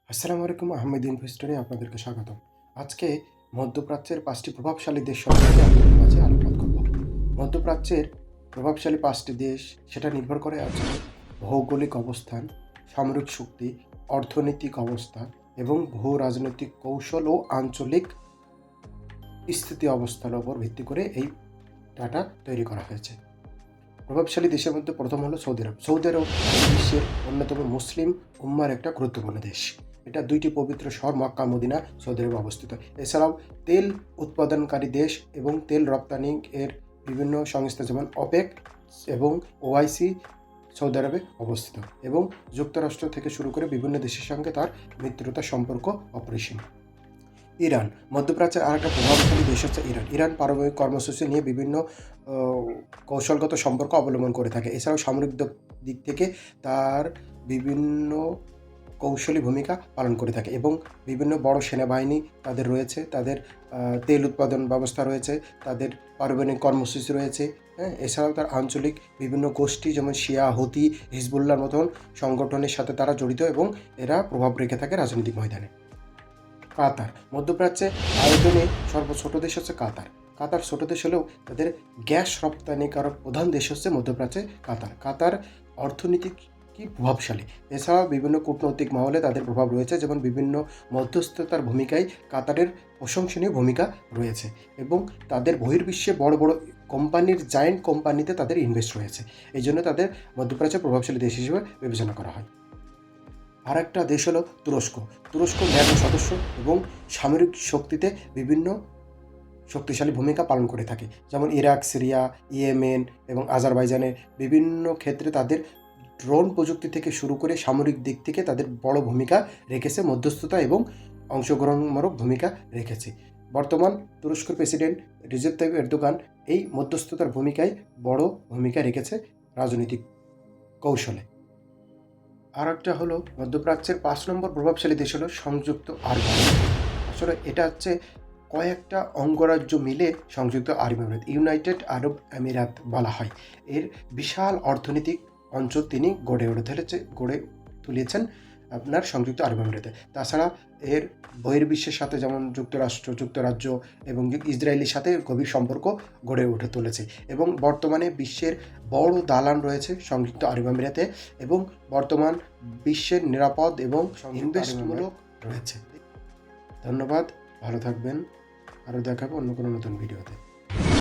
আসসালামু আলাইকুম, আহমেদ ইনভেস্টরে আপনাদেরকে স্বাগতম। আজকে মধ্যপ্রাচ্যের ৫টি প্রভাবশালী দেশ সম্পর্কে আপনাদের মাঝে আলোকপাত করব। মধ্যপ্রাচ্যের প্রভাবশালী ৫টি দেশ সেটা নির্ভর করে আছে ভৌগোলিক অবস্থান, সামরিক শক্তি, অর্থনৈতিক অবস্থা এবং ভূ রাজনৈতিক কৌশল ও আঞ্চলিক স্থিতি অবস্থার উপর ভিত্তি করে এই ডাটা তৈরি করা হয়েছে। প্রভাবশালী দেশের মধ্যে প্রথম হলো সৌদি আরব। সৌদি আরব বিশ্বের অন্যতম মুসলিম উম্মার একটা গুরুত্বপূর্ণ দেশ। এটা ২টি পবিত্র শহর মক্কা মদিনা সৌদি আরবে অবস্থিত। এছাড়াও তেল উৎপাদনকারী দেশ এবং তেল রপ্তানি এর বিভিন্ন সংস্থা যেমন অপেক এবং ওআইসি সৌদি আরবে অবস্থিত এবং যুক্তরাষ্ট্র থেকে শুরু করে বিভিন্ন দেশের সঙ্গে তার মিত্রতা সম্পর্ক অপরিসীম। ইরান মধ্যপ্রাচ্যের আরেকটা প্রভাবশালী দেশ হচ্ছে ইরান। ইরান পারমাণবিক কর্মসূচি নিয়ে বিভিন্ন কৌশলগত সম্পর্ক অবলম্বন করে থাকে। এছাড়াও সামরিক দিক থেকে তার বিভিন্ন কৌশলী ভূমিকা পালন করে থাকে এবং বিভিন্ন বড় সেনাবাহিনী তাদের রয়েছে, তাদের তেল উৎপাদন ব্যবস্থা রয়েছে, তাদের পারমাণবিক কর্মসূচি রয়েছে। হ্যাঁ, এছাড়াও তার আঞ্চলিক বিভিন্ন গোষ্ঠী যেমন শিয়া, হুতি, হিজবুল্লাহর মতন সংগঠনের সাথে তারা জড়িত এবং এরা প্রভাব রেখে থাকে রাজনৈতিক ময়দানে। কাতার মধ্যপ্রাচ্যে আয়তনে ছোট দেশ হচ্ছে কাতার। কাতার ছোট দেশ হলেও তাদের গ্যাস রপ্তানিকারক প্রধান দেশ হচ্ছে মধ্যপ্রাচ্যে কাতার। কাতার অর্থনীতিক কি প্রভাবশালী। এছাড়াও বিভিন্ন কূটনৈতিক মহলে তাদের প্রভাব রয়েছে, যেমন বিভিন্ন মধ্যস্থতার ভূমিকায় কাতারের প্রশংসনীয় ভূমিকা রয়েছে এবং তাদের বহির্বিশ্বে বড় বড় কোম্পানির জায়েন্ট কোম্পানিতে তাদের ইনভেস্ট রয়েছে। এই জন্য তাদের মধ্যপ্রাচ্যের প্রভাবশালী দেশ হিসেবে বিবেচনা করা হয়। আর একটা দেশ হলো তুরস্ক। তুরস্ক ন্যাটো সদস্য এবং সামরিক শক্তিতে বিভিন্ন শক্তিশালী ভূমিকা পালন করে থাকে, যেমন ইরাক, সিরিয়া, ইয়েমেন এবং আজারবাইজানের বিভিন্ন ক্ষেত্রে তাদের ড্রোন প্রযুক্তি থেকে শুরু করে সামরিক দিক থেকে তাদের বড় ভূমিকা রেখেছে, মধ্যস্থতা এবং অংশগ্রহণমূলক ভূমিকা রেখেছে। বর্তমান তুরস্কের প্রেসিডেন্ট রিসেপ তাইয়িপ এরদোগান এই মধ্যস্থতার ভূমিকায় বড় ভূমিকা রেখেছে রাজনৈতিক কৌশলে। আর একটা হলো মধ্যপ্রাচ্যের ৫ নম্বর প্রভাবশালী দেশ হলো সংযুক্ত আরব আমিরাত। আসলে এটা হচ্ছে কয়েকটা অঙ্গরাজ্য মিলে সংযুক্ত আরব আমিরাত, ইউনাইটেড আরব আমিরাত বলা হয়। এর বিশাল অর্থনৈতিক অঞ্চল তিনি গড়ে তুলেছেন আপনার সংযুক্ত আরব আমিরাতে। তাছাড়া এর বহির্বিশ্বের সাথে যেমন যুক্তরাজ্য এবং ইসরায়েলের সাথে গভীর সম্পর্ক গড়ে তুলেছে এবং বর্তমানে বিশ্বের বড় দালান রয়েছে সংযুক্ত আরব আমিরাতে এবং বর্তমান বিশ্বের নিরাপদ এবং ইনভেস্টমূলক রয়েছে। ধন্যবাদ, ভালো থাকবেন, আরও দেখাবো অন্য কোনো নতুন ভিডিওতে।